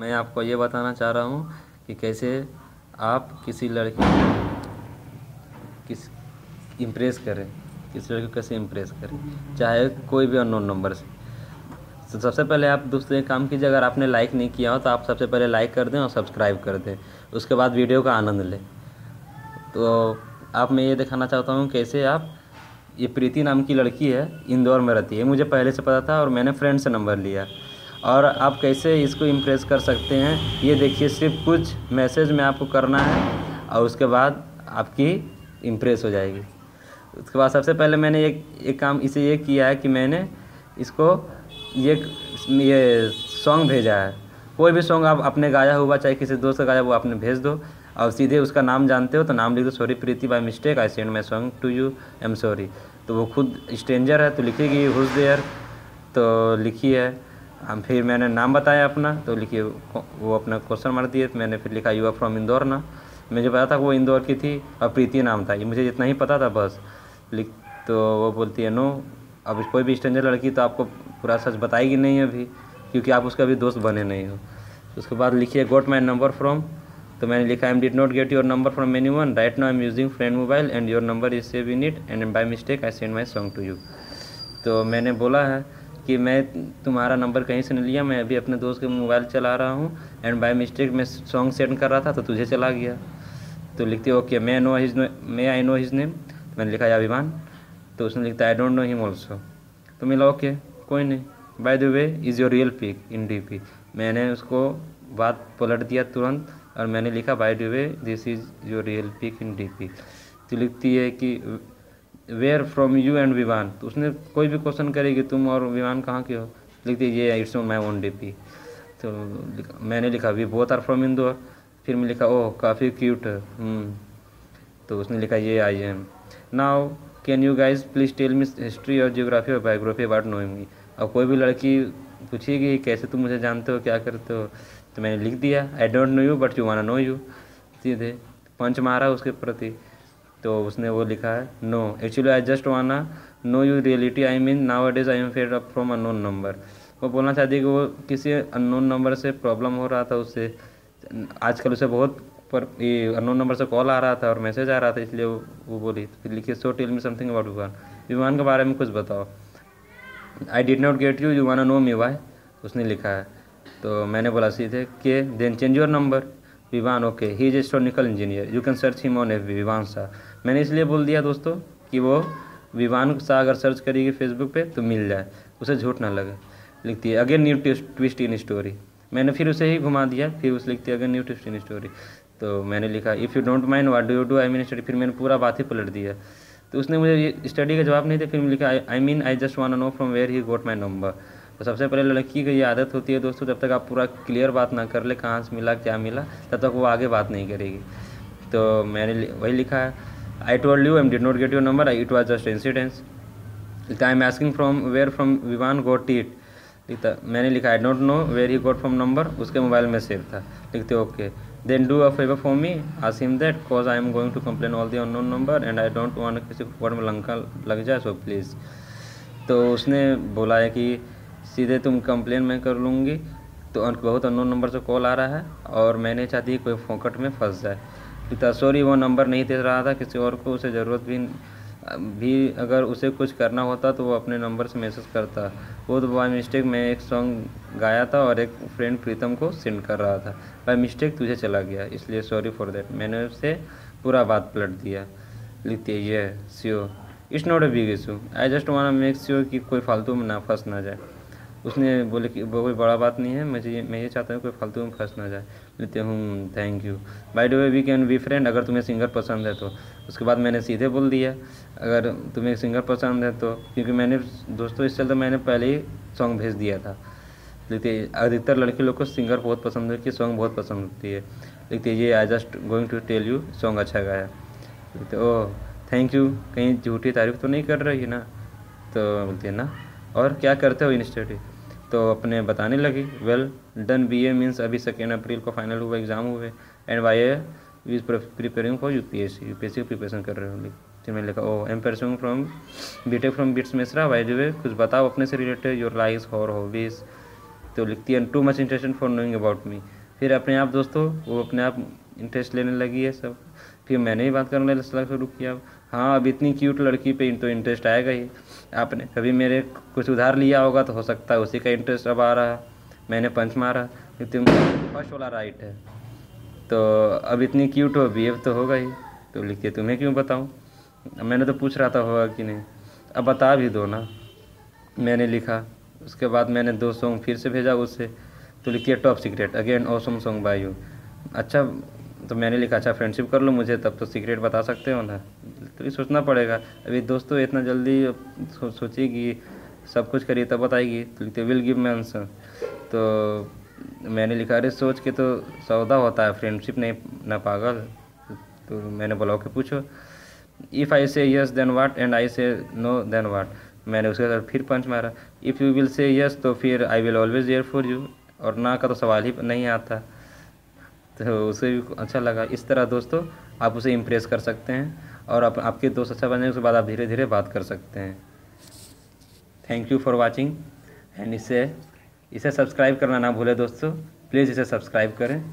मैं आपको ये बताना चाह रहा हूँ कि कैसे आप किसी लड़की को किस इम्प्रेस करें, किसी लड़की को कैसे इम्प्रेस करें, चाहे कोई भी अननोन नंबर से। तो सबसे पहले आप दोस्तों एक काम कीजिए, अगर आपने लाइक नहीं किया हो तो आप सबसे पहले लाइक कर दें और सब्सक्राइब कर दें, उसके बाद वीडियो का आनंद लें। तो आप मैं ये दिखाना चाहता हूँ कैसे आप, ये प्रीति नाम की लड़की है, इंदौर में रहती है, मुझे पहले से पता था और मैंने फ्रेंड से नंबर लिया। और आप कैसे इसको इम्प्रेस कर सकते हैं ये देखिए, सिर्फ कुछ मैसेज में आपको करना है और उसके बाद आपकी इम्प्रेस हो जाएगी। उसके बाद सबसे पहले मैंने एक काम इसे ये किया है कि मैंने इसको ये सॉन्ग भेजा है। कोई भी सॉन्ग आप अपने गाया हुआ, चाहे किसी दोस्त का गाया, वो आपने भेज दो और सीधे उसका नाम जानते हो तो नाम लिख दो, sorry Preeti, by mistake I send my song to you, I am sorry. तो वो खुद स्ट्रेंजर है तो लिखेगी हुज देयर, तो लिखी है। हम फिर मैंने नाम बताया अपना, तो लिखिए, वो अपना क्वेश्चन मार दिए, मैंने फिर लिखा यू आर फ्रॉम इंदौर ना। मुझे पता था वो इंदौर की थी और प्रीति नाम था, ये मुझे इतना ही पता था बस। लिख तो वो बोलती है नो। अब कोई भी स्ट्रेंजर लड़की तो आपको पूरा सच बताएगी नहीं अभी, क्योंकि आप उसका भी दोस्त बने नहीं हो। उसके बाद लिखिए गोट माई नंबर फ्रॉम, तो मैंने लिखा I am did not get your number from any one, right now I am using friend mobile and your number is save in it and by mistake I send my song to you. तो मैंने बोला है कि मैं तुम्हारा number कहीं से नहीं लिया, मैं अभी अपने दोस्त के मोबाइल चला रहा हूँ एंड बाय मिस्टेक मैं सॉन्ग सेंड कर रहा था तो तुझे चला गया। तो लिखती है okay may I know his name, तो मैंने लिखा अभिमान। तो उसने लिखता I don't know him also. तो मिला ओके कोई नहीं, by the way is your real pic in DP. मैंने उसको बात पलट दिया तुरंत और मैंने लिखा by the way this is your real pic in DP. तो लिखती है कि where from you and Vivaan. तो उसने कोई भी क्वेश्चन करेगी तुम और विवान कहाँ के हो, लिखती है ये इट्स माई ओन डीपी। तो मैंने लिखा we both are from Indore. फिर मैं लिखा ओह काफ़ी क्यूट है। तो उसने लिखा ये I am now can you guys please tell me history और जियोग्राफी और बायोग्राफी अबाउट नोइंग मी। अब कोई भी लड़की पूछेगी कैसे तुम मुझे जानते हो, क्या करते हो, तो मैंने लिख दिया I don't know you but you wanna know you. सीधे पंच मारा उसके प्रति। तो उसने वो लिखा है no actually I just wanna know you reality, I mean now it is I am fed up from unknown number. वो बोलना चाहती है कि वो किसी अननोन नंबर से प्रॉब्लम हो रहा था उससे, आजकल उसे बहुत पर ये अननोन नंबर से कॉल आ रहा था और मैसेज आ रहा था, इसलिए वो बोली। तो फिर लिखिए so tell me something about Vivaan, Vivaan के बारे में कुछ बताओ। I did not get you, you wanna know me why, उसने लिखा है। तो मैंने बोला सीधे के then change your number Vivaan, okay he is astronomical engineer, you can search him on FB Vivaan Shah. मैंने इसलिए बोल दिया दोस्तों कि वो विवान शाह अगर सर्च करेगी फेसबुक पे तो मिल जाए, उसे झूठ ना लगे। लिखती है again new twist in story. मैंने फिर उसे ही घुमा दिया, फिर उसे लिखती है again new twist in story. तो मैंने लिखा if you don't mind what do you do, I mean study. फिर मैंने पूरा बात ही पलट दिया। तो उसने मुझे ये स्टडी का जवाब नहीं दिया, फिर मैंने लिखा I mean I just want to know from where he got my number. तो सबसे पहले लड़की की ये आदत होती है दोस्तों, जब तक आप पूरा क्लियर बात ना कर ले कहाँ से मिला क्या मिला, तब तक वो आगे बात नहीं करेगी। तो मैंने वही लिखा है I told you I did not get your number, it was just incidence. I am asking from where from Vivaan got it. लिखता मैंने लिखा I don't know where he got from number, उसके मोबाइल में सेव था। लिखते okay then do a favour for me, ask him that cause I am going to complain all the unknown number and I don't want किसी को phone में लंका लग जाए, so please. तो उसने बोला है कि सीधे तुम कंप्लेन मैं कर लूँगी, तो बहुत अननोन नंबर से कॉल आ रहा है और मैंने चाहती कोई फोकट में फंस जाए। लिखता सॉरी वो नंबर नहीं दे रहा था किसी और को, उसे ज़रूरत भी अगर उसे कुछ करना होता तो वो अपने नंबर से मैसेज करता। वो तो बाय मिस्टेक मैं एक सॉन्ग गाया था और एक फ्रेंड प्रीतम को सेंड कर रहा था, बाय मिस्टेक तुझे चला गया, इसलिए सॉरी फॉर दैट। मैंने उससे पूरा बात पलट दिया। लिखती है ये sure it's not a big issue, I just want make sure कि कोई फालतू में ना फंस ना जाए। उसने बोले कि वो कोई बड़ा बात नहीं है, मैं ये चाहता हूँ कोई फालतू में फंस ना जाए। लेते हूँ thank you, by the way we can be friend अगर तुम्हें सिंगर पसंद है तो। उसके बाद मैंने सीधे बोल दिया अगर तुम्हें सिंगर पसंद है तो, क्योंकि मैंने दोस्तों इस चलते मैंने पहले ही सॉन्ग भेज दिया था। लिखते अधिकतर लड़के लोग को सिंगर बहुत पसंद है कि सॉन्ग बहुत पसंद होती है। लिखते ये I just going to tell you song अच्छा गाया। लिखते ओह थैंक यू, कहीं झूठी तारीफ तो नहीं कर रही है ना। तो बोलते हैं ना और क्या करते हो इन स्टडी, तो अपने बताने लगी वेल डन बीए मीन्स अभी 2 अप्रैल को फाइनल हुआ, एग्ज़ाम हुए and why is preparing for UPSC की प्रिपरेशन कर रहे हो। फिर मैंने लिखा oh am pursuing from BTech from BITS Mesra, by the way कुछ बताओ अपने से रिलेटेड योर लाइक्स और हॉबीज़। तो लिखती है too much interested for knowing about me. फिर अपने आप दोस्तों वो अपने आप इंटरेस्ट लेने लगी है सब। फिर मैंने ही बात करने शुरू किया। हाँ, अब इतनी क्यूट लड़की पे तो इंटरेस्ट आएगा ही। आपने कभी मेरे कुछ उधार लिया होगा तो हो सकता है उसी का इंटरेस्ट अब आ रहा। मैंने पंच मारा कि तुम फर्स्ट वाला राइट है, तो अब इतनी क्यूट हो बिहेव तो होगा ही। तो लिखिए तुम्हें क्यों बताऊँ, मैंने तो पूछ रहा था होगा कि नहीं, अब बता भी दो ना। मैंने लिखा। उसके बाद मैंने 2 सॉन्ग फिर से भेजा उससे, तो लिखिए top secret again awesome song by you. अच्छा, तो मैंने लिखा अच्छा फ्रेंडशिप कर लो मुझे, तब तो सीक्रेट बता सकते हो ना। तो ये सोचना पड़ेगा अभी दोस्तों, इतना जल्दी सोचेगी सब कुछ करिए तब बताएगी। तो लिखते विल गिव मैं आंसर। तो मैंने लिखा अरे सोच के तो सौदा होता है, फ्रेंडशिप नहीं ना पागल। तो मैंने बोला ओके पूछो। If I say yes then what and I say no then वाट। मैंने उसके साथ फिर पंच मारा। If you will say yes तो फिर I will always there for you, और ना का तो सवाल ही नहीं आता। तो उसे भी अच्छा लगा। इस तरह दोस्तों आप उसे इम्प्रेस कर सकते हैं, और आपके दोस्त अच्छा बनने के बाद आप धीरे धीरे बात कर सकते हैं। Thank you for watching and इसे सब्सक्राइब करना ना भूलें दोस्तों, प्लीज़ इसे सब्सक्राइब करें।